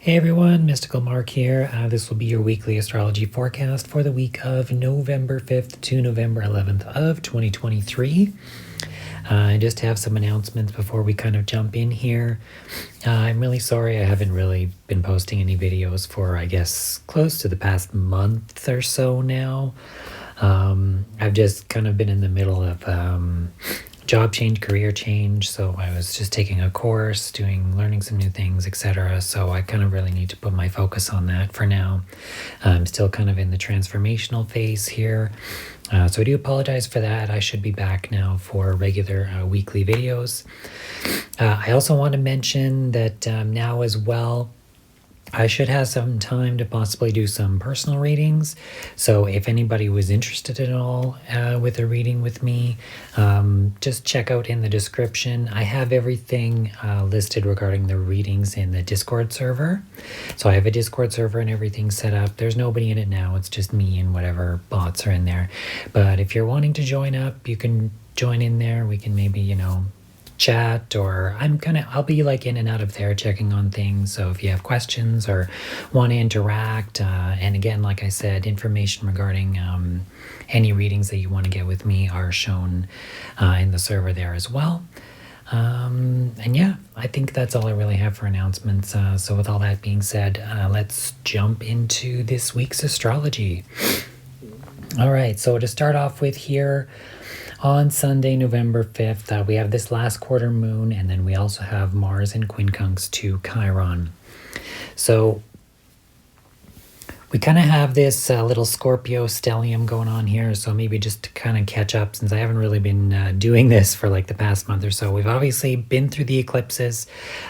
Hey everyone, Mystical Mark here. This will be your weekly astrology forecast for the week of November 5th to November 11th of 2023. I just have some announcements before we kind of jump in here. I'm really sorry I haven't really been posting any videos for, I guess, close to the past month or so now. I've just kind of been in the middle of job change, career change, so I was just taking a course, learning some new things, etc. So I kind of really need to put my focus on that for now. I'm still kind of in the transformational phase here, so I do apologize for that. I should be back now for regular weekly videos. I also want to mention that now as well, I should have some time to possibly do some personal readings. So if anybody was interested at all with a reading with me, just check out in the description. I have everything listed regarding the readings in the Discord server. So I have a Discord server and everything set up. There's nobody in it now. It's just me and whatever bots are in there. But if you're wanting to join up, you can join in there. We can maybe, chat, or I'll be like in and out of there checking on things. So if you have questions or want to interact, and again, like I said, information regarding any readings that you want to get with me are shown in the server there as well. And yeah, I think that's all I really have for announcements. So with all that being said, let's jump into this week's astrology. All right, so to start off with here, on Sunday, November 5th, we have this last quarter moon, and then we also have Mars in quincunx to Chiron. So we kind of have this little Scorpio stellium going on here, so maybe just to kind of catch up, since I haven't really been doing this for like the past month or so. We've obviously been through the eclipses.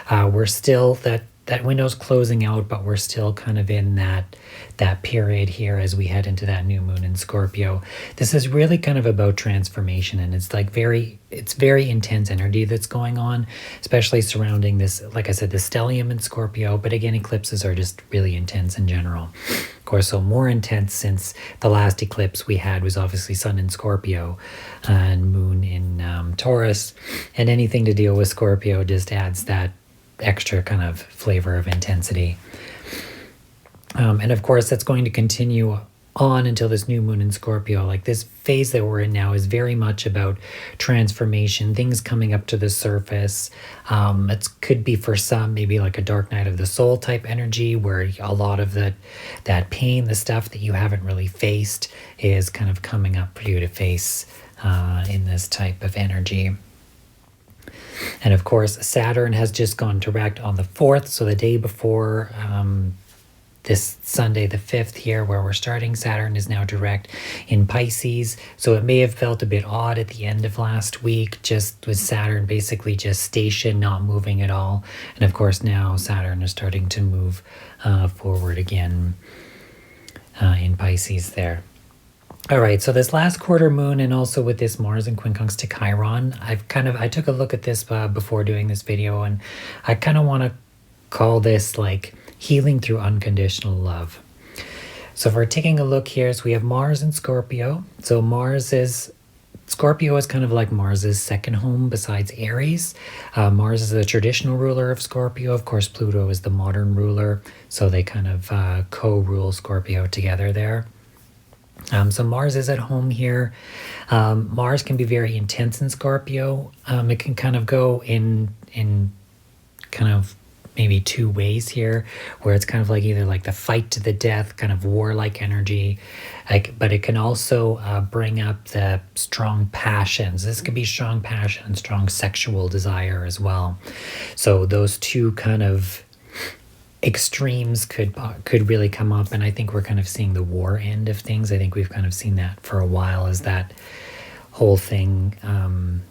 We're still, that window's closing out, but we're still kind of in that period here as we head into that new moon in Scorpio. This is really kind of about transformation, and it's like it's very intense energy that's going on, especially surrounding this, like I said, the stellium in Scorpio. But again, eclipses are just really intense in general. Of course, so more intense since the last eclipse we had was obviously Sun in Scorpio and Moon in Taurus, and anything to deal with Scorpio just adds that extra kind of flavor of intensity. And of course, that's going to continue on until this new moon in Scorpio. Like, this phase that we're in now is very much about transformation, things coming up to the surface. It could be for some maybe like a dark night of the soul type energy, where a lot of that pain, the stuff that you haven't really faced, is kind of coming up for you to face in this type of energy. And of course, Saturn has just gone direct on the 4th, so the day before this Sunday the 5th here where we're starting, Saturn is now direct in Pisces. So it may have felt a bit odd at the end of last week, just with Saturn basically just stationed, not moving at all. And of course now Saturn is starting to move forward again in Pisces there. All right, so this last quarter moon, and also with this Mars in quincunx to Chiron, I took a look at this before doing this video, and I kind of want to call this like healing through unconditional love. So if we're taking a look here, so we have Mars in Scorpio. So Scorpio is kind of like Mars's second home besides Aries. Mars is the traditional ruler of Scorpio. Of course, Pluto is the modern ruler, so they kind of co-rule Scorpio together there. So Mars is at home here. Mars can be very intense in Scorpio. It can kind of go in kind of maybe two ways here, where it's kind of like either like the fight to the death, kind of warlike energy, but it can also bring up the strong passions. This could be strong passion, strong sexual desire as well. So those two kind of extremes could really come up, and I think we're kind of seeing the war end of things. I think we've kind of seen that for a while, as that whole thing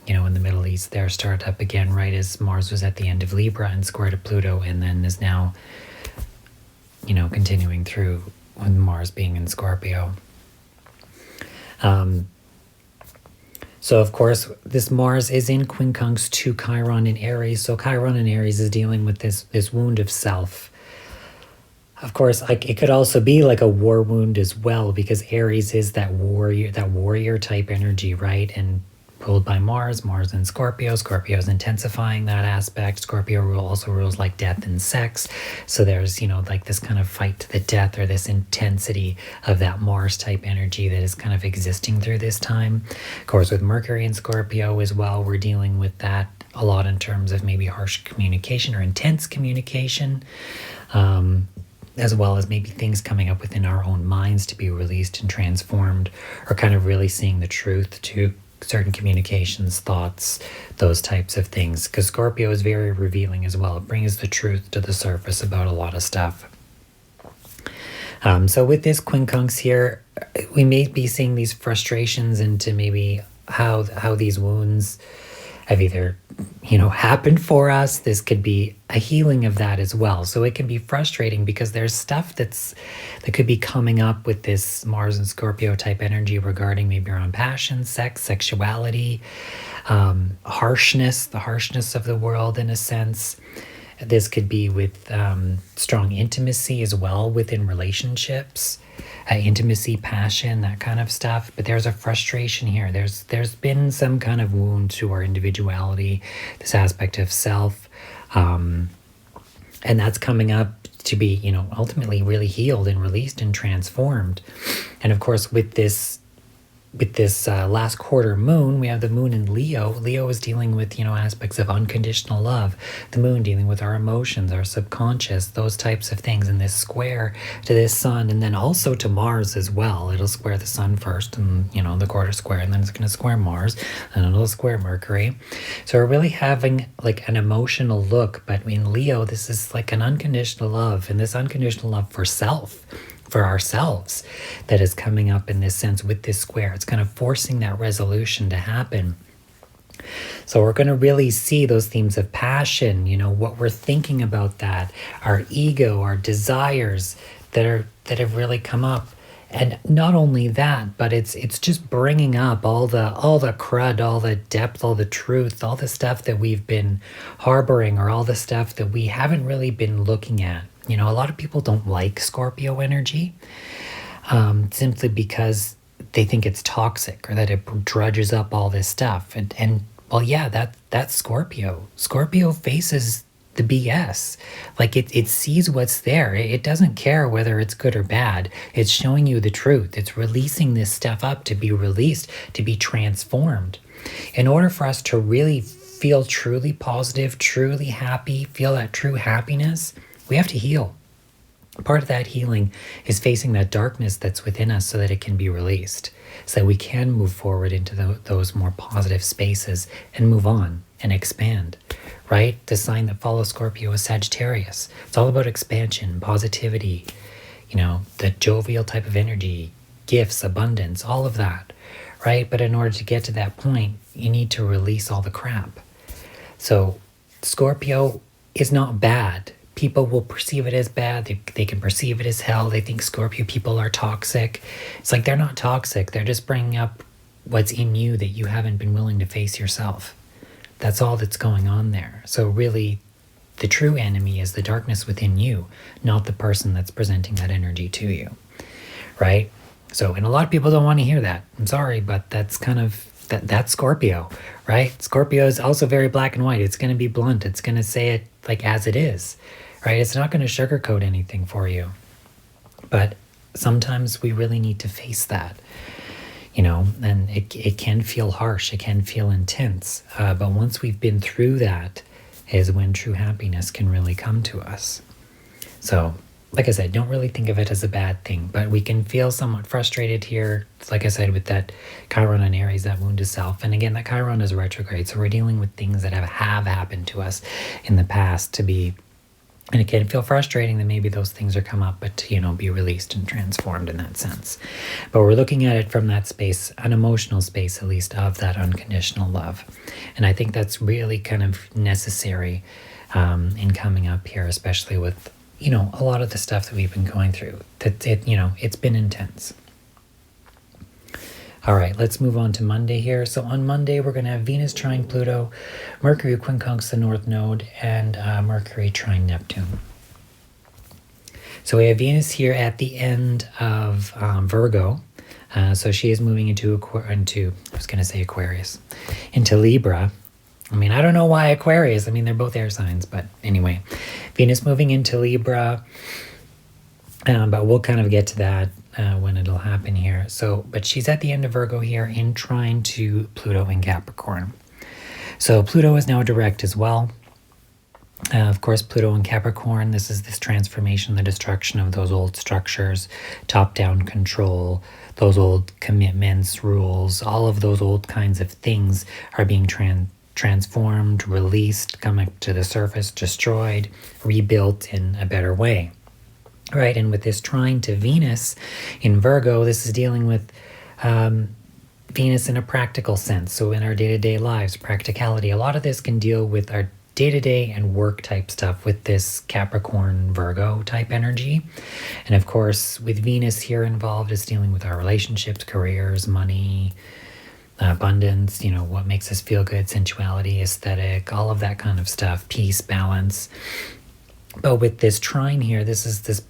in the Middle East there start up again right as Mars was at the end of Libra and square to Pluto, and then is now continuing through with Mars being in Scorpio. So of course this Mars is in quincunx to Chiron in Aries. So Chiron in Aries is dealing with this wound of self. Of course, it could also be like a war wound as well, because Aries is that warrior type energy, right? And ruled by Mars, Mars in Scorpio. Scorpio is intensifying that aspect. Scorpio also rules like death and sex. So there's, like this kind of fight to the death, or this intensity of that Mars type energy that is kind of existing through this time. Of course, with Mercury in Scorpio as well, we're dealing with that a lot in terms of maybe harsh communication or intense communication, as well as maybe things coming up within our own minds to be released and transformed, or kind of really seeing the truth to certain communications, thoughts, those types of things. Because Scorpio is very revealing as well. It brings the truth to the surface about a lot of stuff. So with this quincunx here, we may be seeing these frustrations into maybe how these wounds have either happened for us. This could be a healing of that as well. So it can be frustrating because there's stuff that could be coming up with this Mars and Scorpio type energy regarding maybe around passion, sex, sexuality, harshness, the harshness of the world in a sense. This could be with strong intimacy as well within relationships, intimacy, passion, that kind of stuff. But there's a frustration here. There's been some kind of wound to our individuality, this aspect of self, and that's coming up to be, ultimately really healed and released and transformed. And of course, with this last quarter moon, we have the moon in Leo. Leo is dealing with, aspects of unconditional love. The moon dealing with our emotions, our subconscious, those types of things. And this square to this sun, and then also to Mars as well. It'll square the sun first, and, the quarter square, and then it's going to square Mars, and it'll square Mercury. So we're really having like an emotional look. But in Leo, this is like an unconditional love, and this unconditional love for self, for ourselves, that is coming up in this sense with this square. It's kind of forcing that resolution to happen. So we're going to really see those themes of passion, what we're thinking about that, our ego, our desires that have really come up. And not only that, but it's just bringing up all the crud, all the depth, all the truth, all the stuff that we've been harboring, or all the stuff that we haven't really been looking at. A lot of people don't like Scorpio energy, simply because they think it's toxic, or that it drudges up all this stuff. And well, yeah, that's Scorpio. Scorpio faces the BS. Like it sees what's there. It doesn't care whether it's good or bad. It's showing you the truth. It's releasing this stuff up to be released, to be transformed. In order for us to really feel truly positive, truly happy, feel that true happiness, we have to heal. Part of that healing is facing that darkness that's within us so that it can be released, so that we can move forward into those more positive spaces and move on and expand, right? The sign that follows Scorpio is Sagittarius. It's all about expansion, positivity, the jovial type of energy, gifts, abundance, all of that, right? But in order to get to that point, you need to release all the crap. So Scorpio is not bad. People will perceive it as bad. They can perceive it as hell. They think Scorpio people are toxic. It's like they're not toxic. They're just bringing up what's in you that you haven't been willing to face yourself. That's all that's going on there. So really, the true enemy is the darkness within you, not the person that's presenting that energy to you, right? So, and a lot of people don't want to hear that. I'm sorry, but that's kind of, that's Scorpio, right? Scorpio is also very black and white. It's going to be blunt. It's going to say it like as it is, right? It's not going to sugarcoat anything for you. But sometimes we really need to face that, and it can feel harsh. It can feel intense. But once we've been through that is when true happiness can really come to us. So, like I said, don't really think of it as a bad thing, but we can feel somewhat frustrated here. Like I said, with that Chiron and Aries, that wound to self. And again, that Chiron is retrograde. So we're dealing with things that have happened to us in the past and it can feel frustrating that maybe those things are come up, but to, be released and transformed in that sense. But we're looking at it from that space, an emotional space, at least, of that unconditional love. And I think that's really kind of necessary in coming up here, especially with, a lot of the stuff that we've been going through. That it's been intense. All right, let's move on to Monday here. So on Monday, we're going to have Venus trine Pluto, Mercury quincunx the North Node, and Mercury trine Neptune. So we have Venus here at the end of Virgo, So she is moving into Aquarius, into Libra. I mean, I don't know why Aquarius. I mean, they're both air signs, but anyway, Venus moving into Libra. But we'll kind of get to that when it'll happen here. So, but she's at the end of Virgo here in trine to Pluto in Capricorn. So Pluto is now direct as well. Of course, Pluto in Capricorn, this is this transformation, the destruction of those old structures, top-down control, those old commitments, rules, all of those old kinds of things are being transformed, released, come up to the surface, destroyed, rebuilt in a better way. Right, and with this trine to Venus in Virgo, this is dealing with Venus in a practical sense. So in our day-to-day lives, practicality, a lot of this can deal with our day-to-day and work type stuff with this Capricorn Virgo type energy. And of course, with Venus here involved, it's dealing with our relationships, careers, money, abundance, you know, what makes us feel good, sensuality, aesthetic, all of that kind of stuff, peace, balance. But with this trine here, this is this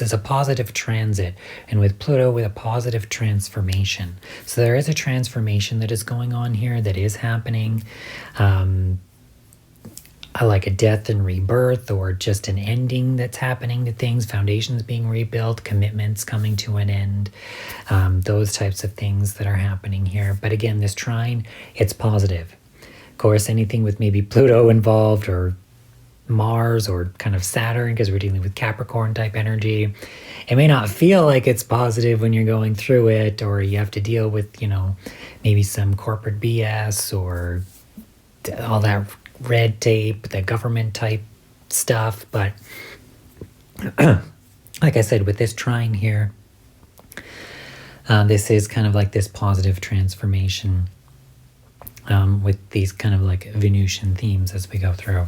is a positive transit, and with Pluto, with a positive transformation. So there is a transformation that is going on here, that is happening. Like a death and rebirth, or just an ending that's happening to things, foundations being rebuilt, commitments coming to an end, those types of things that are happening here. But again, this trine, it's positive. Of course, anything with maybe Pluto involved, or Mars, or kind of Saturn, because we're dealing with Capricorn type energy, it may not feel like it's positive when you're going through it, or you have to deal with, you know, maybe some corporate BS or all that red tape, the government type stuff. But like I said, with this trine here, this is kind of like this positive transformation with these kind of like Venusian themes as we go through.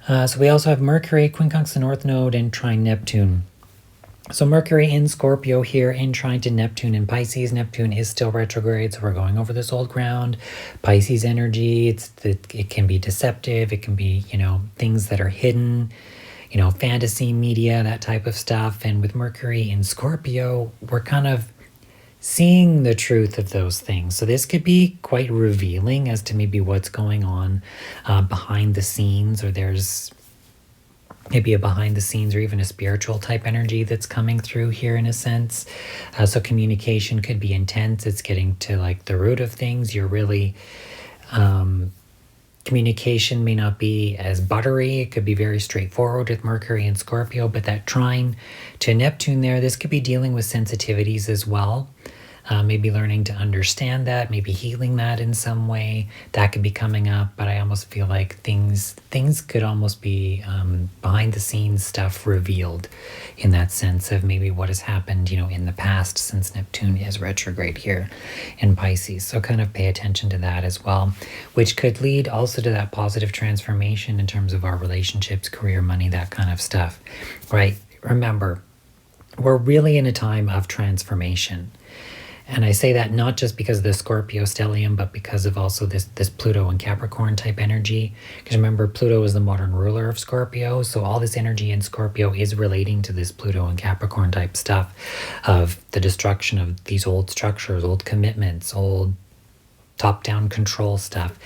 So we also have Mercury, quincunx the North Node, and trine Neptune. So Mercury in Scorpio here in trine to Neptune in Pisces. Neptune is still retrograde, so we're going over this old ground. Pisces energy, it can be deceptive. It can be, you know, things that are hidden, you know, fantasy media, that type of stuff. And with Mercury in Scorpio, we're kind of seeing the truth of those things. So this could be quite revealing as to maybe what's going on behind the scenes, or there's maybe a behind the scenes or even a spiritual type energy that's coming through here in a sense. So communication could be intense. It's getting to like the root of things. You're really, communication may not be as buttery. It could be very straightforward with Mercury and Scorpio, but that trine to Neptune there, this could be dealing with sensitivities as well. Maybe learning to understand that, maybe healing that in some way. That could be coming up, but I almost feel like things could almost be behind the scenes stuff revealed, in that sense of maybe what has happened, you know, in the past, since Neptune is retrograde here in Pisces. So kind of pay attention to that as well, which could lead also to that positive transformation in terms of our relationships, career, money, that kind of stuff, right? Remember, we're really in a time of transformation. And I say that not just because of the Scorpio stellium, but because of also this Pluto and Capricorn type energy. Because remember, Pluto is the modern ruler of Scorpio. So all this energy in Scorpio is relating to this Pluto and Capricorn type stuff of the destruction of these old structures, old commitments, old top-down control stuff.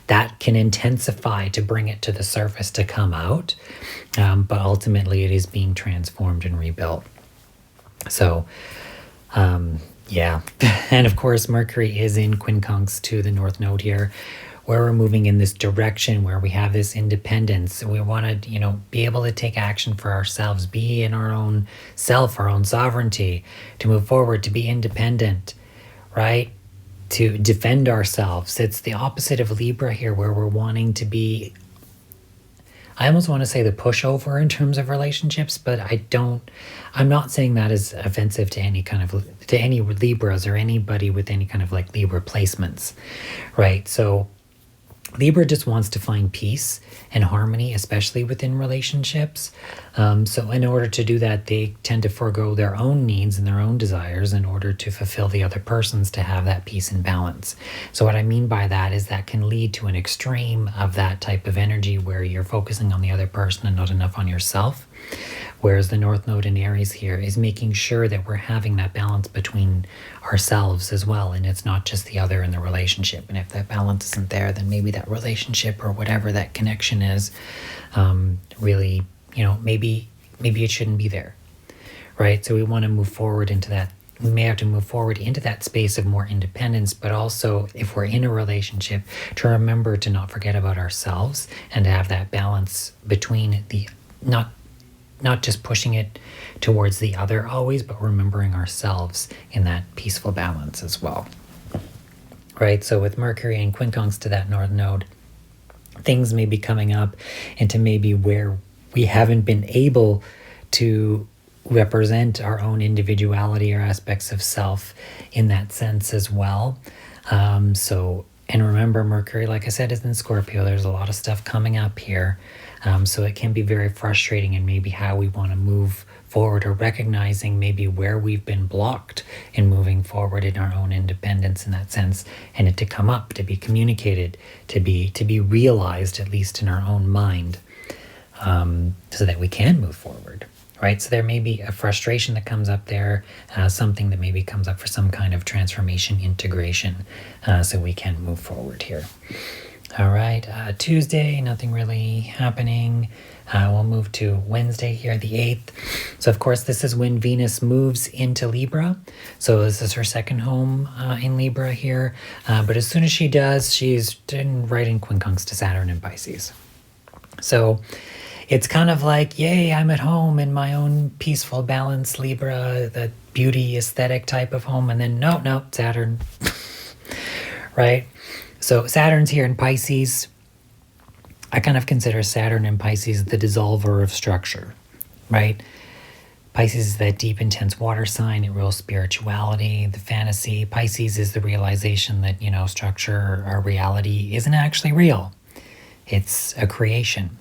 That can intensify to bring it to the surface to come out. But ultimately, it is being transformed and rebuilt. So, yeah, and of course, Mercury is in quincunx to the North Node here, where we're moving in this direction where we have this independence. We want to, you know, be able to take action for ourselves, be in our own self, our own sovereignty, to move forward, to be independent, right? To defend ourselves. It's the opposite of Libra here, where we're wanting to be, I almost want to say the pushover in terms of relationships, but I'm not saying that is offensive to any Libras or anybody with any kind of like Libra placements, right? So Libra just wants to find peace and harmony, especially within relationships. So in order to do that, they tend to forego their own needs and their own desires in order to fulfill the other person's, to have that peace and balance. So what I mean by that is that can lead to an extreme of that type of energy where you're focusing on the other person and not enough on yourself, Whereas the North Node in Aries here is making sure that we're having that balance between ourselves as well. And it's not just the other in the relationship. And if that balance isn't there, then maybe that relationship or whatever that connection is, really, maybe it shouldn't be there, right? So we want to move forward into that. We may have to move forward into that space of more independence, but also if we're in a relationship, to remember to not forget about ourselves and to have that balance between the not just pushing it towards the other always, but remembering ourselves in that peaceful balance as well. Right? So with Mercury and quincunx to that North Node, things may be coming up into maybe where we haven't been able to represent our own individuality or aspects of self in that sense as well. And remember, Mercury, like I said, is in Scorpio. There's a lot of stuff coming up here. So it can be very frustrating in maybe how we want to move forward, or recognizing maybe where we've been blocked in moving forward in our own independence in that sense, and it to come up, to be communicated, to be realized, at least in our own mind, so that we can move forward. Right, so there may be a frustration that comes up there, something that maybe comes up for some kind of transformation, integration, so we can move forward here. All right, Tuesday, nothing really happening. We'll move to Wednesday here, the 8th. So, of course, this is when Venus moves into Libra. So this is her second home in Libra here. But as soon as she does, she's right in quincunx to Saturn in Pisces. So it's kind of like, yay, I'm at home in my own peaceful, balanced Libra, the beauty, aesthetic type of home. And then, no, Saturn, right? So Saturn's here in Pisces. I kind of consider Saturn in Pisces the dissolver of structure, right? Pisces is that deep, intense water sign. It rules spirituality, the fantasy. Pisces is the realization that, structure or reality isn't actually real. It's a creation.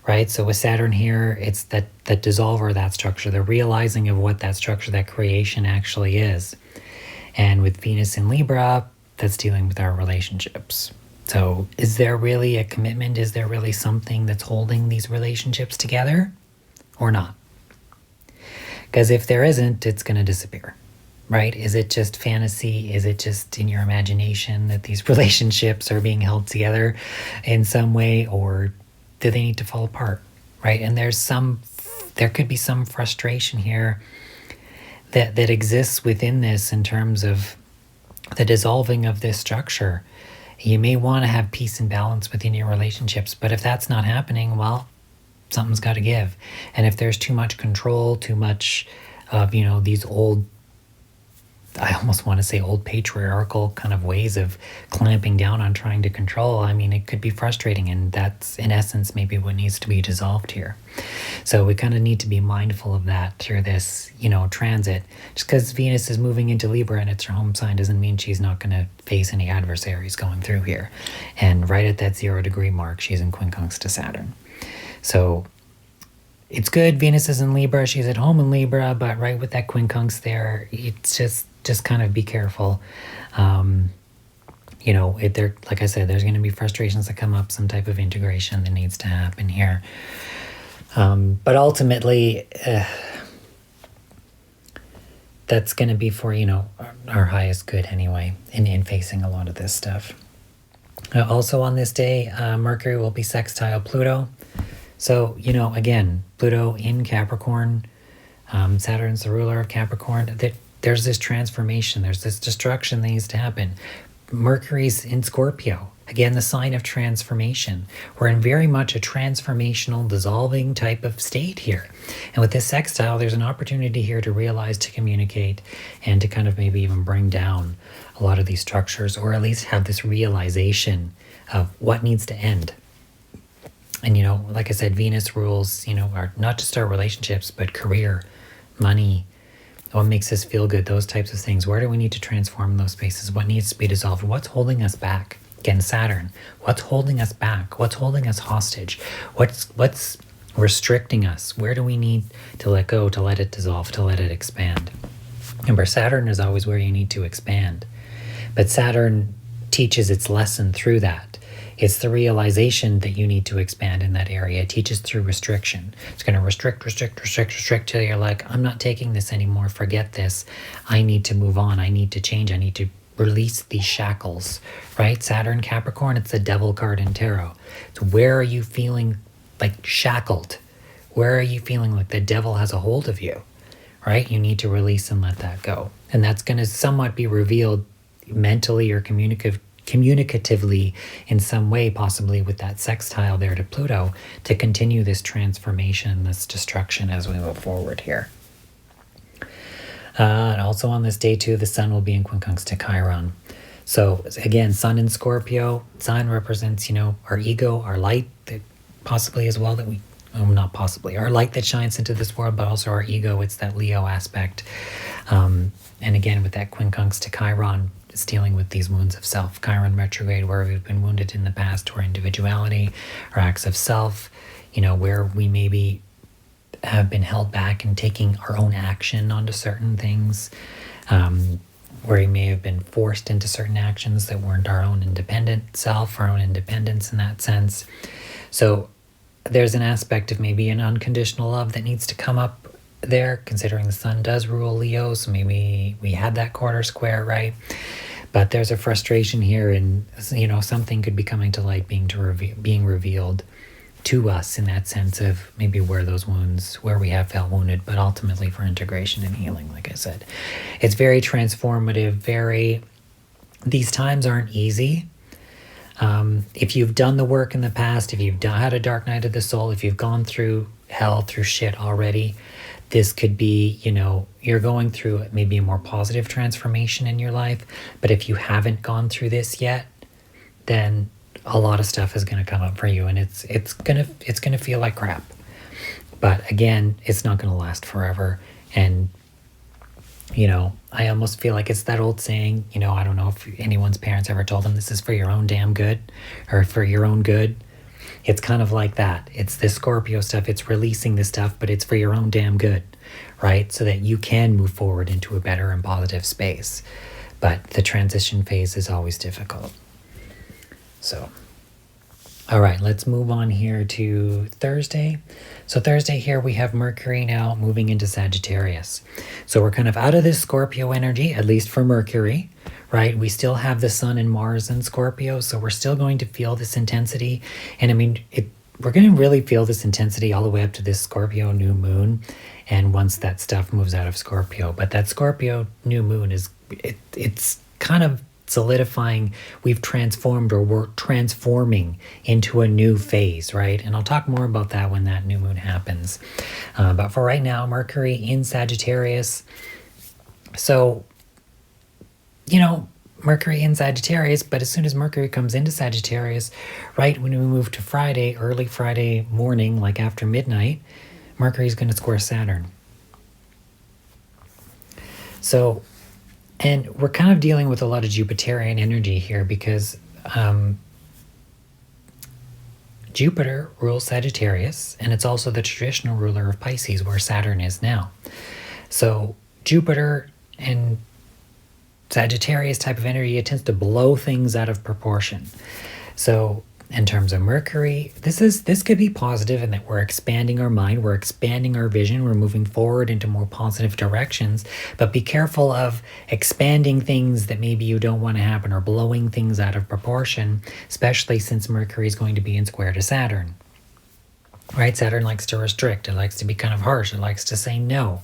Right? So with Saturn here, it's that dissolver of that structure, the realizing of what that structure, that creation actually is. And with Venus in Libra, that's dealing with our relationships. So is there really a commitment? Is there really something that's holding these relationships together or not? Because if there isn't, it's going to disappear, right? Is it just fantasy? Is it just in your imagination that these relationships are being held together in some way, or do they need to fall apart, right? And there could be some frustration here that exists within this in terms of the dissolving of this structure. You may want to have peace and balance within your relationships, but if that's not happening, well, something's got to give. And if there's too much control, too much of, these old, I almost want to say old patriarchal kind of ways of clamping down on trying to control, it could be frustrating, and that's in essence maybe what needs to be dissolved here. So we kind of need to be mindful of that through this, transit. Just because Venus is moving into Libra and it's her home sign doesn't mean she's not going to face any adversaries going through here. And right at that 0 degree mark, she's in quincunx to Saturn. So it's good. Venus is in Libra. She's at home in Libra, but right with that quincunx there, it's just kind of be careful. Like I said, there's going to be frustrations that come up, some type of integration that needs to happen here. But ultimately, that's going to be for, our highest good anyway, in facing a lot of this stuff. Also on this day, Mercury will be sextile Pluto. So, again, Pluto in Capricorn, Saturn's the ruler of Capricorn. There's this transformation, there's this destruction that needs to happen. Mercury's in Scorpio, again, the sign of transformation. We're in very much a transformational, dissolving type of state here. And with this sextile, there's an opportunity here to realize, to communicate, and to kind of maybe even bring down a lot of these structures, or at least have this realization of what needs to end. And, like I said, Venus rules, not just our relationships, but career, money, what makes us feel good, those types of things. Where do we need to transform those spaces? What needs to be dissolved? What's holding us back? Again, Saturn, what's holding us back? What's holding us hostage? What's restricting us? Where do we need to let go, to let it dissolve, to let it expand? Remember, Saturn is always where you need to expand. But Saturn teaches its lesson through that. It's the realization that you need to expand in that area. It teaches through restriction. It's going to restrict till you're like, I'm not taking this anymore. Forget this. I need to move on. I need to change. I need to release these shackles, right? Saturn, Capricorn, it's the devil card in tarot. So where are you feeling like shackled? Where are you feeling like the devil has a hold of you, right? You need to release and let that go. And that's going to somewhat be revealed mentally or communicatively in some way, possibly with that sextile there to Pluto, to continue this transformation, this destruction as we move forward here. And also on this day too, the sun will be in quincunx to Chiron. So again, sun in Scorpio, sun represents, our ego, our light, that possibly as well that we, not possibly, our light that shines into this world, but also our ego. It's that Leo aspect. And again, with that quincunx to Chiron, it's dealing with these wounds of self. Chiron retrograde, where we've been wounded in the past, our individuality, our acts of self, where we maybe have been held back in taking our own action onto certain things, where we may have been forced into certain actions that weren't our own independent self, our own independence in that sense. So there's an aspect of maybe an unconditional love that needs to come up there, considering the sun does rule Leo, so maybe we had that quarter square, right? But there's a frustration here, and something could be coming to light, being revealed to us in that sense of maybe where those wounds, where we have felt wounded, but ultimately for integration and healing. Like I said, it's very transformative. These times aren't easy. If you've done the work in the past, if you've had a dark night of the soul, if you've gone through hell, through shit already, this could be, you're going through maybe a more positive transformation in your life. But if you haven't gone through this yet, then a lot of stuff is going to come up for you, and it's gonna feel like crap. But again, it's not going to last forever. And I almost feel like it's that old saying, I don't know if anyone's parents ever told them this is for your own damn good, or for your own good. It's kind of like that. It's this Scorpio stuff. It's releasing this stuff, but it's for your own damn good, right? So that you can move forward into a better and positive space. But the transition phase is always difficult. So, all right, let's move on here to Thursday. So Thursday here we have Mercury now moving into Sagittarius. So we're kind of out of this Scorpio energy, at least for Mercury, right? We still have the sun and Mars in Scorpio, so we're still going to feel this intensity. And I mean, we're going to really feel this intensity all the way up to this Scorpio new moon. And once that stuff moves out of Scorpio, but that Scorpio new moon it's kind of solidifying. We've transformed, or we're transforming into a new phase, right? And I'll talk more about that when that new moon happens. But for right now, Mercury in Sagittarius. So, Mercury in Sagittarius, but as soon as Mercury comes into Sagittarius, right when we move to Friday, early Friday morning, like after midnight, Mercury's going to square Saturn. So, and we're kind of dealing with a lot of Jupiterian energy here, because Jupiter rules Sagittarius, and it's also the traditional ruler of Pisces, where Saturn is now. So Jupiter and Sagittarius type of energy, it tends to blow things out of proportion. So in terms of Mercury, this could be positive in that we're expanding our mind, we're expanding our vision, we're moving forward into more positive directions. But be careful of expanding things that maybe you don't want to happen, or blowing things out of proportion, especially since Mercury is going to be in square to Saturn. Right? Saturn likes to restrict, it likes to be kind of harsh, it likes to say no.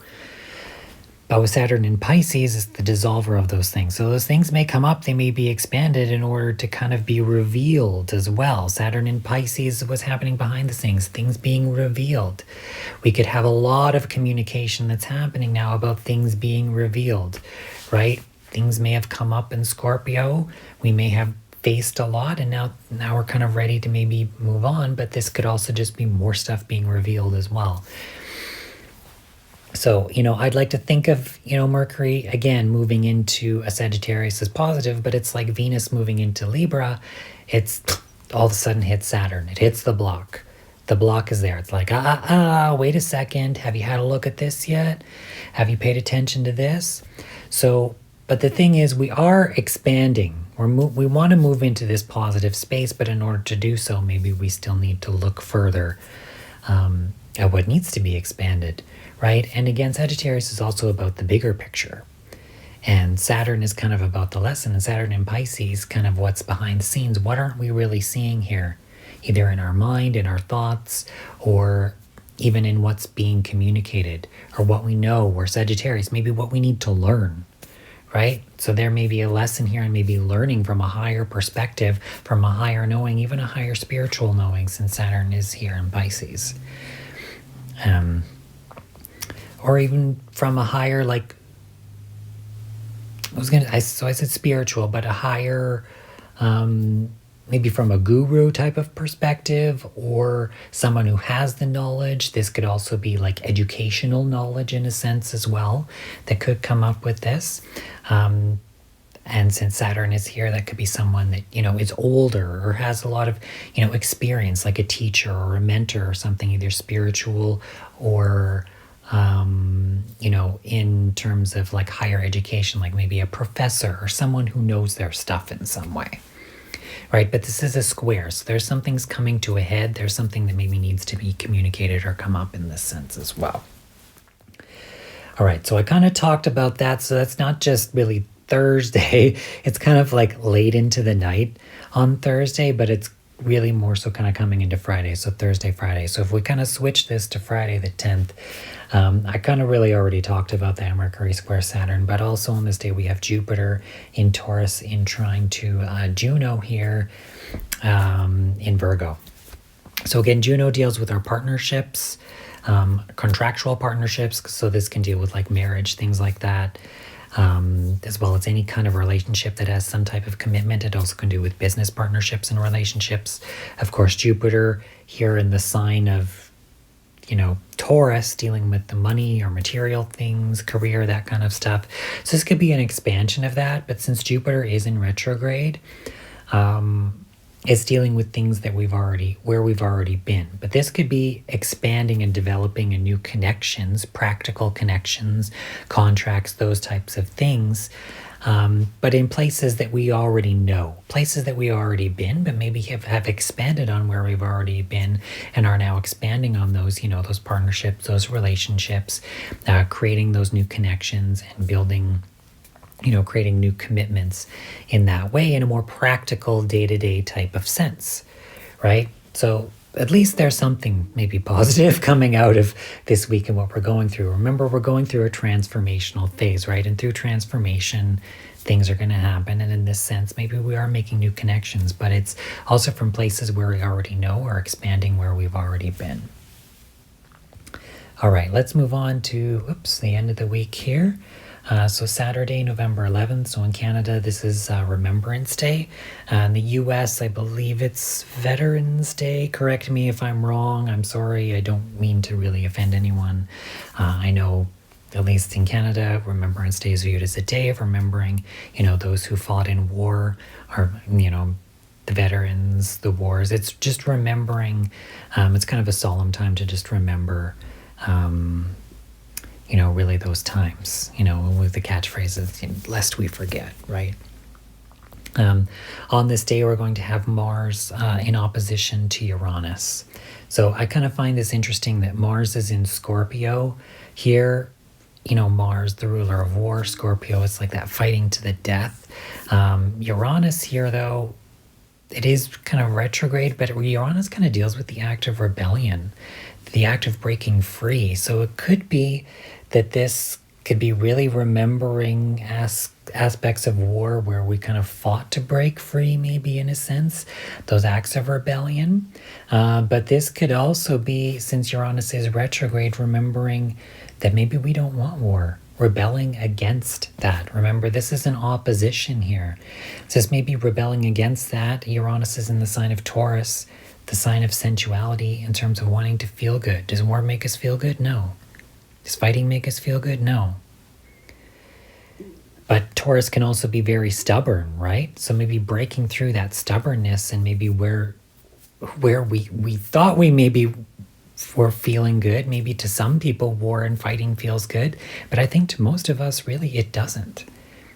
But with Saturn in Pisces, it's the dissolver of those things. So those things may come up, they may be expanded in order to kind of be revealed as well. Saturn in Pisces is what's happening behind the scenes, things being revealed. We could have a lot of communication that's happening now about things being revealed, right? Things may have come up in Scorpio. We may have faced a lot, and now we're kind of ready to maybe move on, but this could also just be more stuff being revealed as well. So, I'd like to think of, Mercury, again, moving into a Sagittarius as positive, but it's like Venus moving into Libra. It's all of a sudden hits Saturn. It hits the block. The block is there. It's like, wait a second. Have you had a look at this yet? Have you paid attention to this? So, but the thing is, we are expanding. we want to move into this positive space, but in order to do so, maybe we still need to look further at what needs to be expanded, right? And again, Sagittarius is also about the bigger picture. And Saturn is kind of about the lesson, and Saturn in Pisces, kind of what's behind the scenes. What aren't we really seeing here? Either in our mind, in our thoughts, or even in what's being communicated, or what we know, or Sagittarius, maybe what we need to learn, right? So there may be a lesson here and maybe learning from a higher perspective, from a higher knowing, even a higher spiritual knowing, since Saturn is here in Pisces. Or even from a higher, like, I said spiritual, but a higher, maybe from a guru type of perspective, or someone who has the knowledge. This could also be like educational knowledge in a sense as well that could come up with this. And since Saturn is here, that could be someone that, is older or has a lot of, experience, like a teacher or a mentor or something, either spiritual or in terms of like higher education, like maybe a professor or someone who knows their stuff in some way, right? But this is a square, so there's something's coming to a head. There's something that maybe needs to be communicated or come up in this sense as well. All right, so I kind of talked about that. So that's not just really Thursday. It's kind of like late into the night on Thursday, but it's really more so kind of coming into Friday. So Thursday, Friday. So if we kind of switch this to Friday the 10th, I kind of really already talked about that Mercury square Saturn, but also on this day we have Jupiter in Taurus in trine to Juno here in Virgo. So again, Juno deals with our partnerships, contractual partnerships. So this can deal with like marriage, things like that. As well as any kind of relationship that has some type of commitment. It also can do with business partnerships and relationships. Of course, Jupiter here in the sign of, Taurus, dealing with the money or material things, career, that kind of stuff. So this could be an expansion of that. But since Jupiter is in retrograde, it's dealing with things that we've already been. But this could be expanding and developing a new connections, practical connections, contracts, those types of things. But in places that we already know, places that we already been, but maybe have expanded on where we've already been and are now expanding on those, those partnerships, those relationships, creating those new connections and building, creating new commitments in that way, in a more practical day-to-day type of sense, right? So at least there's something maybe positive coming out of this week and what we're going through. Remember, we're going through a transformational phase, right? And through transformation, things are going to happen. And in this sense, maybe we are making new connections, but it's also from places where we already know or expanding where we've already been. All right, let's move on to, the end of the week here. So Saturday, November 11th. So in Canada, this is Remembrance Day. In the US, I believe it's Veterans Day. Correct me if I'm wrong. I'm sorry. I don't mean to really offend anyone. I know, at least in Canada, Remembrance Day is viewed as a day of remembering, those who fought in war, or, the veterans, the wars. It's just remembering. It's kind of a solemn time to just remember, really those times, with the catchphrases, lest we forget, right? On this day, we're going to have Mars in opposition to Uranus. So I kind of find this interesting that Mars is in Scorpio here. Mars, the ruler of war, Scorpio, it's like that fighting to the death. Uranus here, though, it is kind of retrograde, but Uranus kind of deals with the act of rebellion, the act of breaking free. So it could be that this could be really remembering aspects of war where we kind of fought to break free, maybe in a sense, those acts of rebellion. But this could also be, since Uranus is retrograde, remembering that maybe we don't want war, rebelling against that. Remember, this is an opposition here. So this may be rebelling against that. Uranus is in the sign of Taurus, the sign of sensuality, in terms of wanting to feel good. Does war make us feel good? No. Does fighting make us feel good? No. But Taurus can also be very stubborn, right? So maybe breaking through that stubbornness, and maybe where we thought we maybe were feeling good. Maybe to some people war and fighting feels good, but I think to most of us really it doesn't.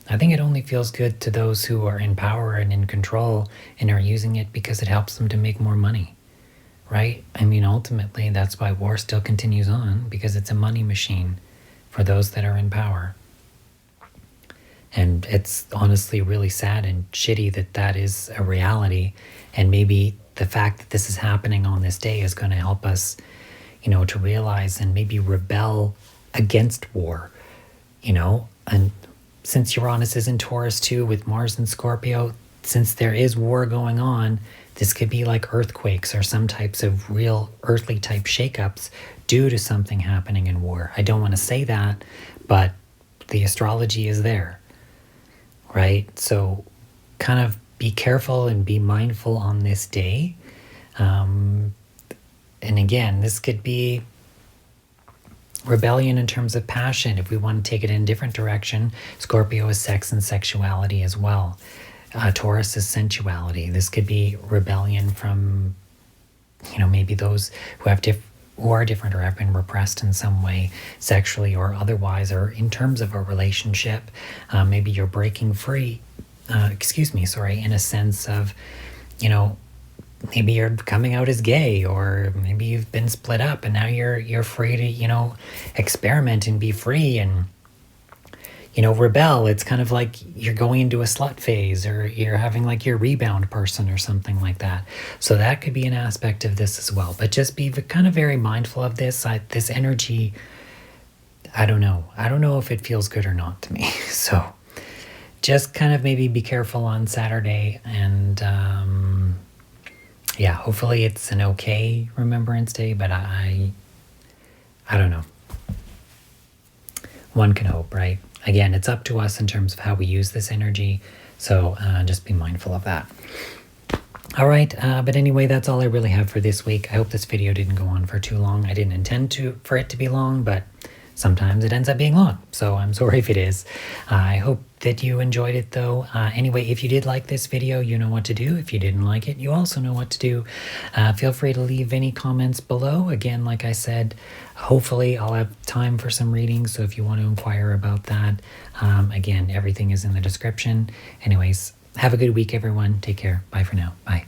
I think it only feels good to those who are in power and in control and are using it because it helps them to make more money, right? I mean, ultimately, that's why war still continues on, because it's a money machine for those that are in power. And it's honestly really sad and shitty that that is a reality. And maybe the fact that this is happening on this day is going to help us, to realize and maybe rebel against war, And since Uranus is in Taurus too, with Mars in Scorpio, since there is war going on, this could be like earthquakes or some types of real earthly type shakeups due to something happening in war. I don't want to say that, but the astrology is there, right? So kind of be careful and be mindful on this day. And again, this could be rebellion in terms of passion. If we want to take it in a different direction, Scorpio is sex and sexuality as well. Taurus is sensuality. This could be rebellion from, maybe those who are different or have been repressed in some way, sexually or otherwise, or in terms of a relationship. Maybe you're breaking free, in a sense of, maybe you're coming out as gay, or maybe you've been split up and now you're free to, experiment and be free and, rebel. It's kind of like you're going into a slut phase, or you're having like your rebound person or something like that. So that could be an aspect of this as well. But just be kind of very mindful of this. This energy, I don't know. I don't know if it feels good or not to me. So just kind of maybe be careful on Saturday, and hopefully it's an okay Remembrance Day, but I don't know. One can hope, right? Again, it's up to us in terms of how we use this energy, so just be mindful of that. All right, but anyway, that's all I really have for this week. I hope this video didn't go on for too long. I didn't intend for it to be long, but sometimes it ends up being long, so I'm sorry if it is. I hope that you enjoyed it though. Anyway, if you did like this video, you know what to do. If you didn't like it, you also know what to do. Feel free to leave any comments below. Again, like I said, hopefully I'll have time for some readings, so if you want to inquire about that, again, everything is in the description. Anyways, have a good week, everyone. Take care. Bye for now. Bye.